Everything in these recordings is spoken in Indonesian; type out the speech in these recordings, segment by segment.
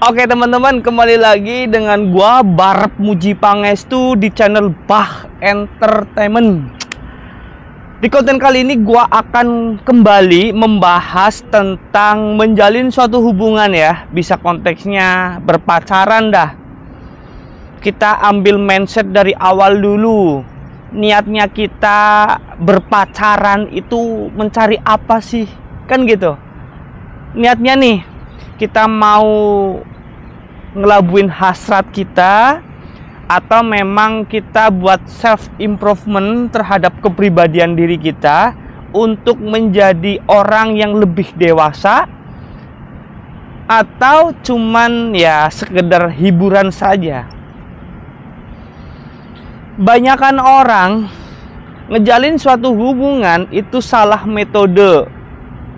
Oke teman-teman, kembali lagi dengan gua Barep Muji Pangestu di channel Bah Entertainment. Di konten kali ini gua akan kembali membahas tentang menjalin suatu hubungan ya. Bisa konteksnya berpacaran dah. Kita ambil mindset dari awal dulu. Niatnya kita berpacaran itu mencari apa sih? Kan gitu. Niatnya nih, kita mau ngelabuin hasrat kita, atau memang kita buat self improvement terhadap kepribadian diri kita untuk menjadi orang yang lebih dewasa, atau cuman ya sekedar hiburan saja. Banyakan orang ngejalin suatu hubungan itu salah metode,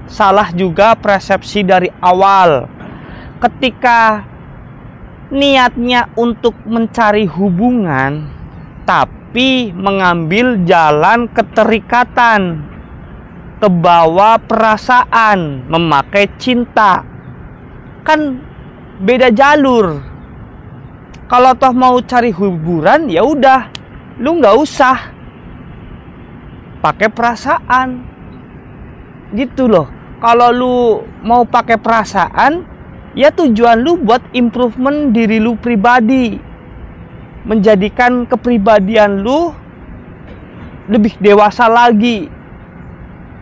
salah juga persepsi dari awal. Ketika niatnya untuk mencari hubungan, tapi mengambil jalan keterikatan, kebawa perasaan, memakai cinta, kan beda jalur. Kalau toh mau cari hiburan, ya udah, lu nggak usah pakai perasaan, gitu loh. Kalau lu mau pakai perasaan, ya tujuan lu buat improvement diri lu pribadi, menjadikan kepribadian lu lebih dewasa lagi.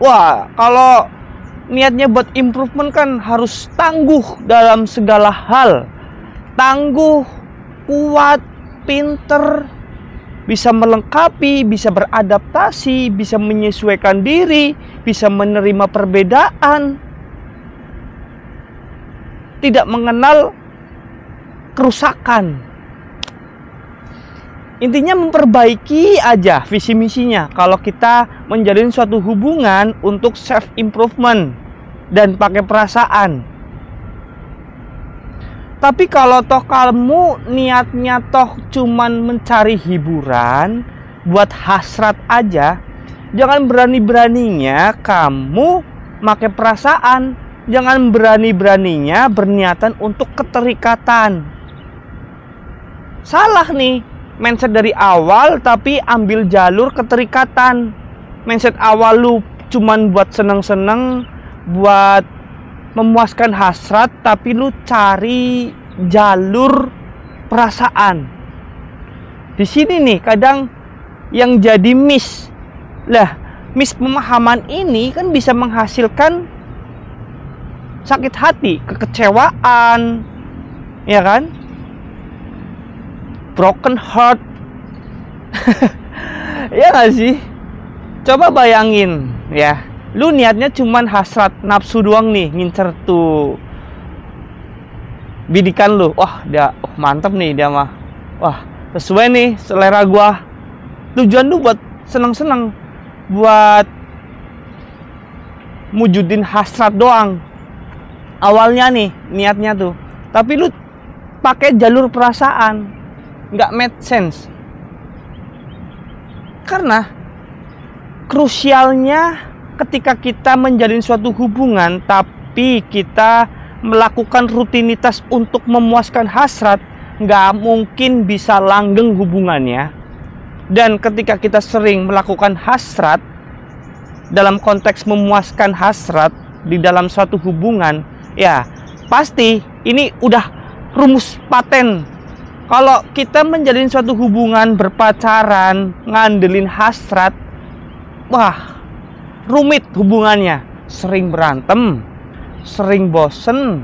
Wah, kalau niatnya buat improvement kan harus tangguh dalam segala hal. Tangguh, kuat, pinter, bisa melengkapi, bisa beradaptasi, bisa menyesuaikan diri, bisa menerima perbedaan, tidak mengenal kerusakan. Intinya memperbaiki aja visi misinya kalau kita menjalin suatu hubungan untuk self improvement dan pakai perasaan. Tapi kalau toh kamu niatnya toh cuman mencari hiburan, buat hasrat aja, jangan berani-beraninya kamu pakai perasaan. Jangan berani-beraninya berniatan untuk keterikatan. Salah nih mindset dari awal, tapi ambil jalur keterikatan. Mindset awal lu cuman buat seneng-seneng, buat memuaskan hasrat, tapi lu cari jalur perasaan. Di sini nih kadang yang jadi miss. Lah, miss pemahaman ini kan bisa menghasilkan sakit hati, kekecewaan, ya kan? Broken heart. Ya gak sih? Coba bayangin ya, lu niatnya cuman hasrat nafsu doang nih, ngincer tuh bidikan lu. Wah, dia mantep nih dia mah. Wah, sesuai nih selera gua. Tujuan lu buat seneng-seneng, buat mujudin hasrat doang. Awalnya nih niatnya tuh, tapi lu pakai jalur perasaan, nggak make sense. Karena krusialnya ketika kita menjalin suatu hubungan, tapi kita melakukan rutinitas untuk memuaskan hasrat, nggak mungkin bisa langgeng hubungannya. Dan ketika kita sering melakukan hasrat dalam konteks memuaskan hasrat di dalam suatu hubungan, ya pasti ini udah rumus paten. Kalau kita menjalin suatu hubungan berpacaran ngandelin hasrat, wah rumit hubungannya. Sering berantem, sering bosen,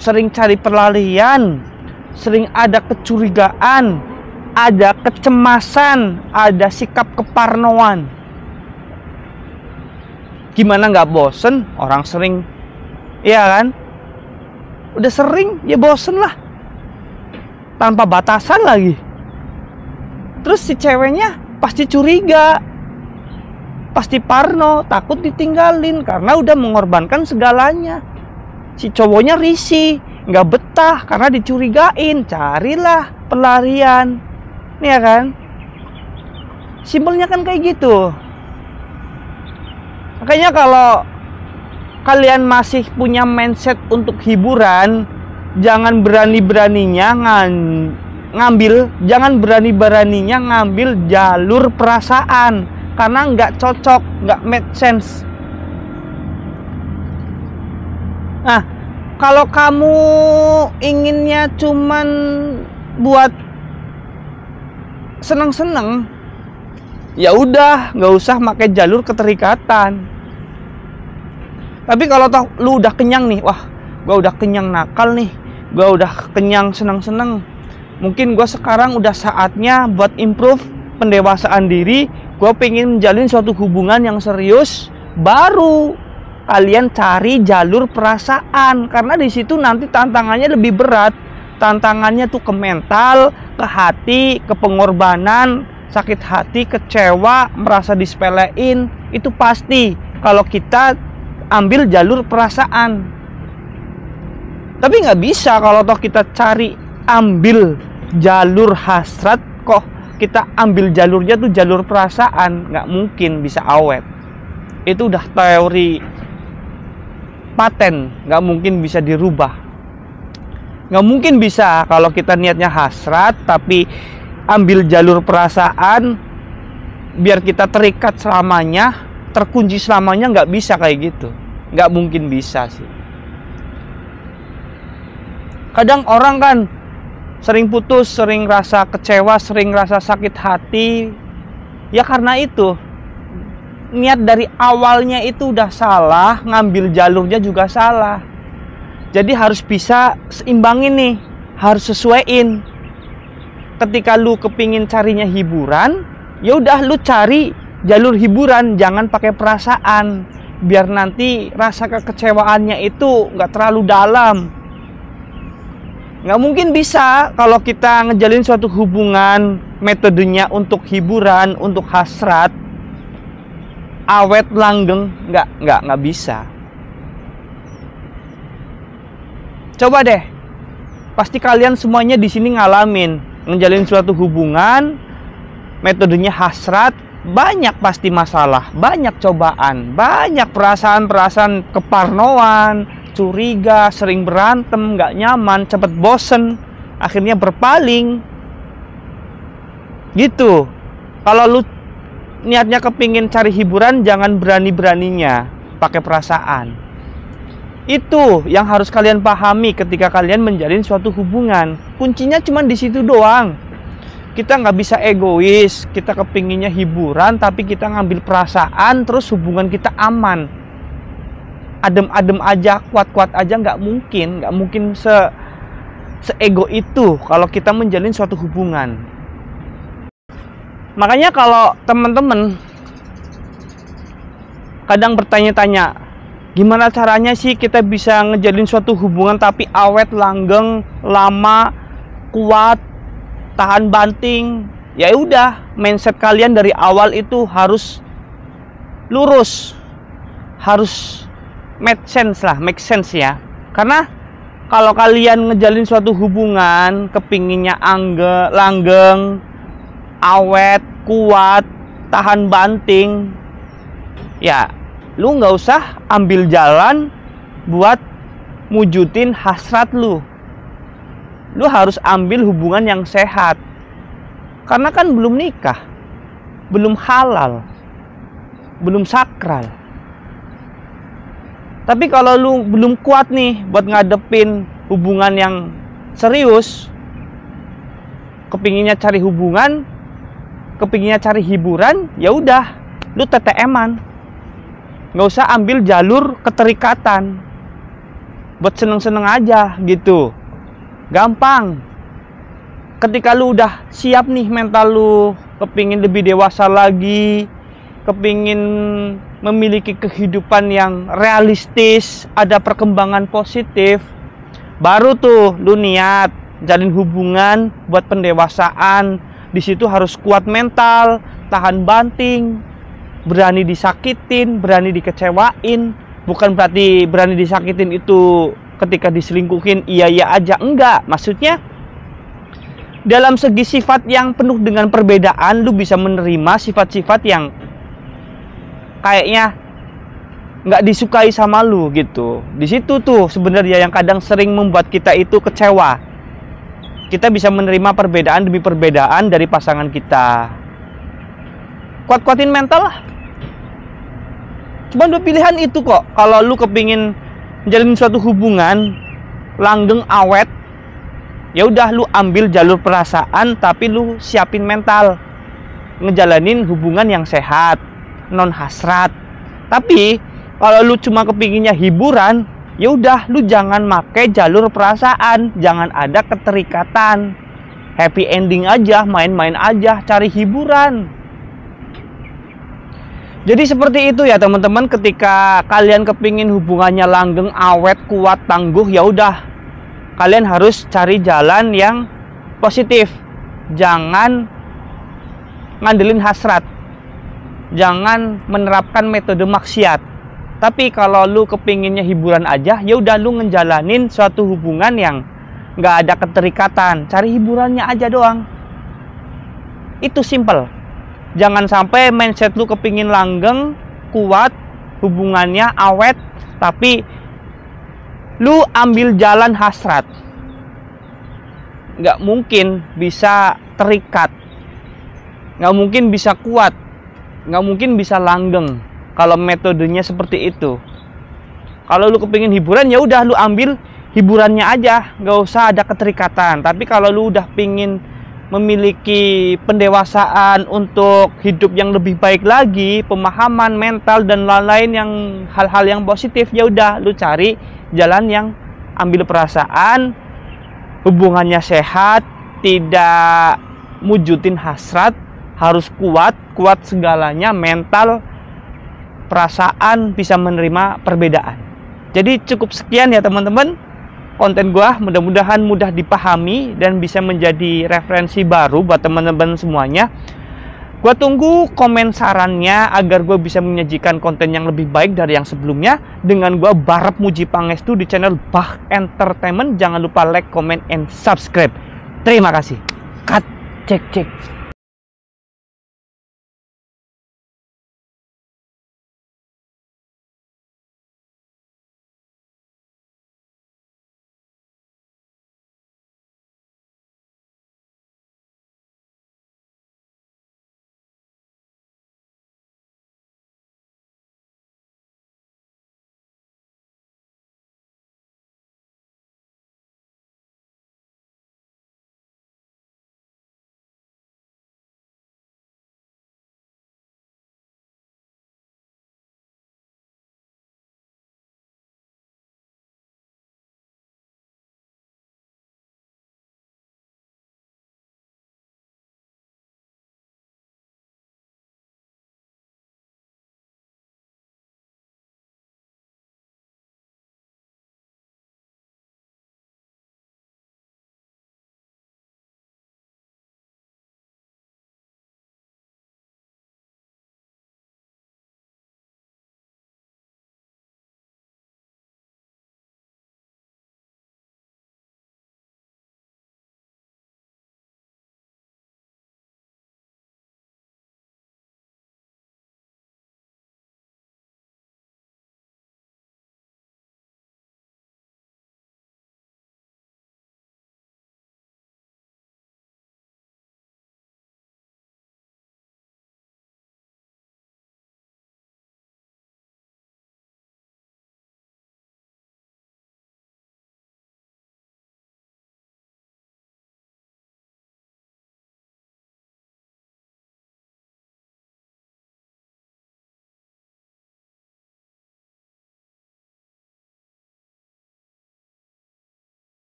sering cari pelarian, sering ada kecurigaan, ada kecemasan, ada sikap keparnoan. Gimana nggak bosen? Orang sering, iya kan? Udah sering, ya bosen lah. Tanpa batasan lagi. Terus si ceweknya pasti curiga, pasti parno, takut ditinggalin karena udah mengorbankan segalanya. Si cowoknya risih, nggak betah karena dicurigain, carilah pelarian, ya kan? Simpelnya kan kayak gitu. Makanya kalau kalian masih punya mindset untuk hiburan, jangan berani-beraninya ngambil jalur perasaan, karena nggak cocok, nggak make sense. Nah, kalau kamu inginnya cuman buat seneng-seneng, ya udah, nggak usah pakai jalur keterikatan. Tapi kalau toh lu udah kenyang nih, wah, gua udah kenyang nakal nih, gua udah kenyang seneng-seneng, mungkin gua sekarang udah saatnya buat improve pendewasaan diri, gua pengen menjalin suatu hubungan yang serius, baru kalian cari jalur perasaan, karena di situ nanti tantangannya lebih berat. Tantangannya tuh ke mental, ke hati, ke pengorbanan, sakit hati, kecewa, merasa disepelein, itu pasti kalau kita ambil jalur perasaan. Tapi nggak bisa kalau toh kita ambil jalur hasrat, kok kita ambil jalurnya tuh jalur perasaan, nggak mungkin bisa awet. Itu udah teori paten, nggak mungkin bisa dirubah. Nggak mungkin bisa kalau kita niatnya hasrat tapi ambil jalur perasaan biar kita terikat selamanya, terkunci selamanya, nggak bisa kayak gitu. Nggak mungkin bisa sih. Kadang orang kan sering putus, sering rasa kecewa, sering rasa sakit hati, ya karena itu niat dari awalnya itu udah salah, ngambil jalurnya juga salah. Jadi harus bisa seimbangin nih, harus sesuaiin. Ketika lu kepingin carinya hiburan, ya udah lu cari jalur hiburan, jangan pakai perasaan, biar nanti rasa kekecewaannya itu nggak terlalu dalam. Nggak mungkin bisa kalau kita ngejalin suatu hubungan metodenya untuk hiburan, untuk hasrat, awet langgeng, nggak bisa. Coba deh, pasti kalian semuanya di sini ngalamin ngejalin suatu hubungan metodenya hasrat, banyak pasti masalah, banyak cobaan, banyak perasaan-perasaan keparnoan, curiga, sering berantem, nggak nyaman, cepet bosen, akhirnya berpaling. Gitu. Kalau lu niatnya kepingin cari hiburan, jangan berani-beraninya pakai perasaan. Itu yang harus kalian pahami ketika kalian menjalin suatu hubungan. Kuncinya cuma di situ doang. Kita nggak bisa egois, kita kepinginnya hiburan, tapi kita ngambil perasaan, terus hubungan kita aman. Adem-adem aja, kuat-kuat aja, nggak mungkin seego itu kalau kita menjalin suatu hubungan. Makanya kalau teman-teman kadang bertanya-tanya, gimana caranya sih kita bisa ngejalin suatu hubungan tapi awet, langgeng, lama, kuat, tahan banting? Ya udah, mindset kalian dari awal itu harus lurus, harus make sense ya. Karena kalau kalian ngejalin suatu hubungan kepinginnya langgeng, awet, kuat, tahan banting, ya lu nggak usah ambil jalan buat mujudin hasrat lu. Lu harus ambil hubungan yang sehat. Karena kan belum nikah, belum halal, belum sakral. Tapi kalau lu belum kuat nih buat ngadepin hubungan yang serius, kepinginnya cari hubungan, kepinginnya cari hiburan, ya udah, lu TTM-an. Nggak usah ambil jalur keterikatan buat seneng-seneng aja gitu, gampang. Ketika lu udah siap nih mental lu, kepingin lebih dewasa lagi, kepingin memiliki kehidupan yang realistis, ada perkembangan positif, baru tuh lu niat jalin hubungan buat pendewasaan. Di situ harus kuat mental, tahan banting, berani disakitin, berani dikecewain. Bukan berarti berani disakitin itu ketika diselingkuhin iya aja, enggak. Maksudnya dalam segi sifat yang penuh dengan perbedaan, lu bisa menerima sifat-sifat yang kayaknya nggak disukai sama lu gitu. Di situ tuh sebenarnya yang kadang sering membuat kita itu kecewa. Kita bisa menerima perbedaan demi perbedaan dari pasangan kita. Kuat-kuatin mental lah. Cuma dua pilihan itu kok. Kalau lu kepingin menjalin suatu hubungan langgeng awet, ya udah lu ambil jalur perasaan, tapi lu siapin mental ngejalanin hubungan yang sehat, non hasrat. Tapi kalau lu cuma kepinginnya hiburan, ya udah lu jangan make jalur perasaan, jangan ada keterikatan. Happy ending aja, main-main aja, cari hiburan. Jadi seperti itu ya teman-teman, ketika kalian kepingin hubungannya langgeng, awet, kuat, tangguh, ya udah kalian harus cari jalan yang positif. Jangan ngandelin hasrat. Jangan menerapkan metode maksiat. Tapi kalau lu kepinginnya hiburan aja, ya udah lu ngejalanin suatu hubungan yang nggak ada keterikatan, cari hiburannya aja doang. Itu simple. Jangan sampai mindset lu kepingin langgeng, kuat, hubungannya awet, tapi lu ambil jalan hasrat. Nggak mungkin bisa terikat, nggak mungkin bisa kuat, nggak mungkin bisa langgeng kalau metodenya seperti itu. Kalau lu kepingin hiburan, ya udah lu ambil hiburannya aja, nggak usah ada keterikatan. Tapi kalau lu udah pingin memiliki pendewasaan untuk hidup yang lebih baik lagi, pemahaman mental dan lain-lain, yang hal-hal yang positif, ya udah lu cari jalan yang ambil perasaan, hubungannya sehat, tidak mujudin hasrat, harus kuat segalanya, mental, perasaan, bisa menerima perbedaan. Jadi cukup sekian ya teman-teman konten gua, mudah-mudahan mudah dipahami dan bisa menjadi referensi baru buat teman-teman semuanya. Gua tunggu komen sarannya agar gua bisa menyajikan konten yang lebih baik dari yang sebelumnya. Dengan gua Barep Muji Pangestu di channel Bah Entertainment. Jangan lupa like, comment, and subscribe. Terima kasih. Cut, cek.